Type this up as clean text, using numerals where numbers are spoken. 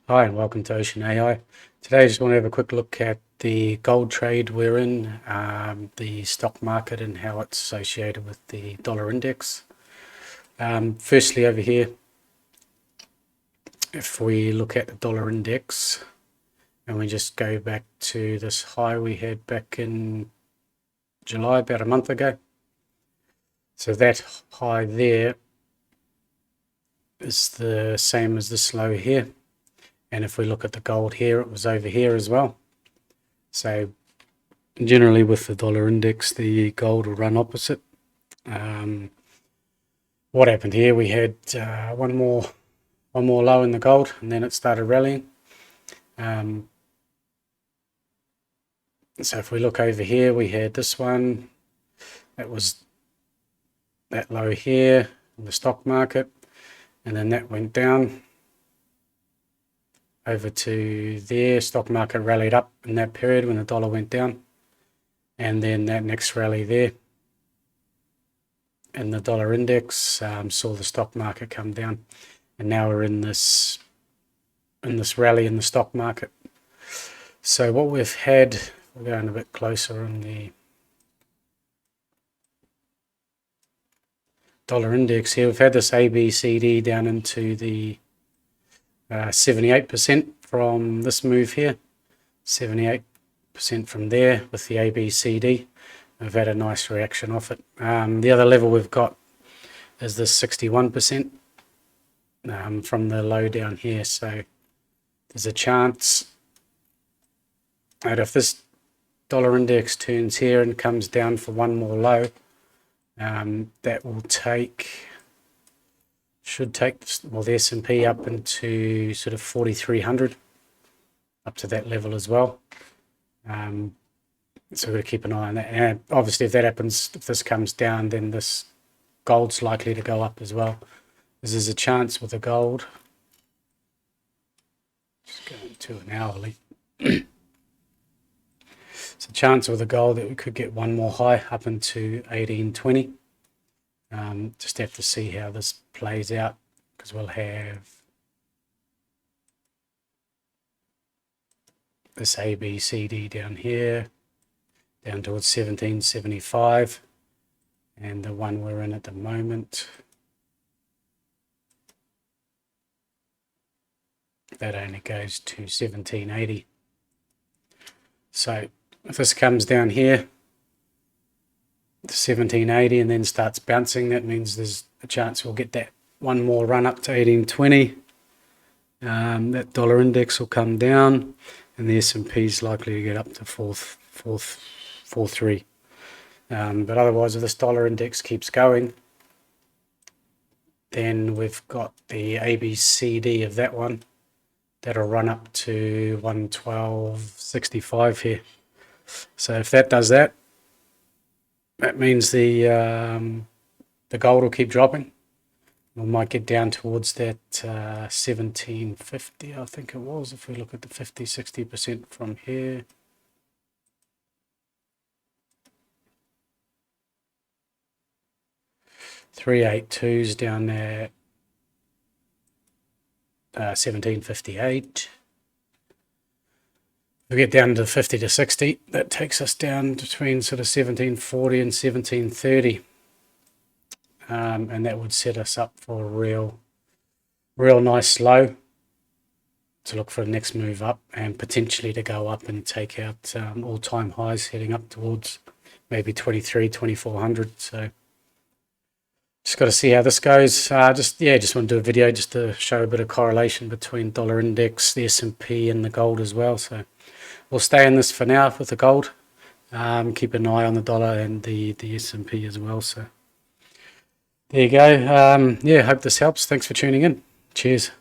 Hi and welcome to Ocean AI. Today I just want to have a quick look at the gold trade we're in, the stock market and how it's associated with the dollar index. Firstly over here, if we look at the dollar index and we just go back to this high we had back in July, about a month ago. So that high there is the same as this low here. And if we look at the gold here, it was over here as well. So generally with the dollar index, the gold will run opposite. What happened here, we had one more low in the gold, and then it started rallying. So if we look over here, we had this one. That was that low here in the stock market, and then that went down over to there. Stock market rallied up in that period when the dollar went down, and then that next rally there and the dollar index saw the stock market come down, and now we're in this rally in the stock market. So what we've had, we're going a bit closer on the dollar index here, we've had this ABCD down into the 78% from this move here, 78% from there with the ABCD. We've had a nice reaction off it. The other level we've got is this 61% from the low down here. So there's a chance that if this dollar index turns here and comes down for one more low, that will should take the S&P up into sort of 4,300, up to that level as well. So we've got to keep an eye on that. And obviously if that happens, if this comes down, then this gold's likely to go up as well. There's a chance with the gold, just going to an hourly. There's a chance with the gold that we could get one more high up into 1820. Just have to see how this plays out, because we'll have this ABCD down here, down towards 1775, and the one we're in at the moment, that only goes to 1780. So if this comes down here to 1780 and then starts bouncing, that means there's a chance we'll get that one more run up to 1820. That dollar index will come down, and the S&P is likely to get up to 4.3. But otherwise, if this dollar index keeps going, then we've got the ABCD of that one that'll run up to 112.65 here. So if that does that, that means the gold will keep dropping. We might get down towards that 1750, I think it was, if we look at the 50-60% from here. $382's down there, 1758. We get down to 50 to 60, that takes us down between sort of 1740 and 1730. And that would set us up for a real nice low to look for a next move up, and potentially to go up and take out all-time highs heading up towards maybe 2400. So just got to see how this goes. Just want to do a video just to show a bit of correlation between dollar index, the S&P, and the gold as well. So we'll stay in this for now with the gold. Keep an eye on the dollar and the S&P as well. So there you go. Hope this helps. Thanks for tuning in. Cheers.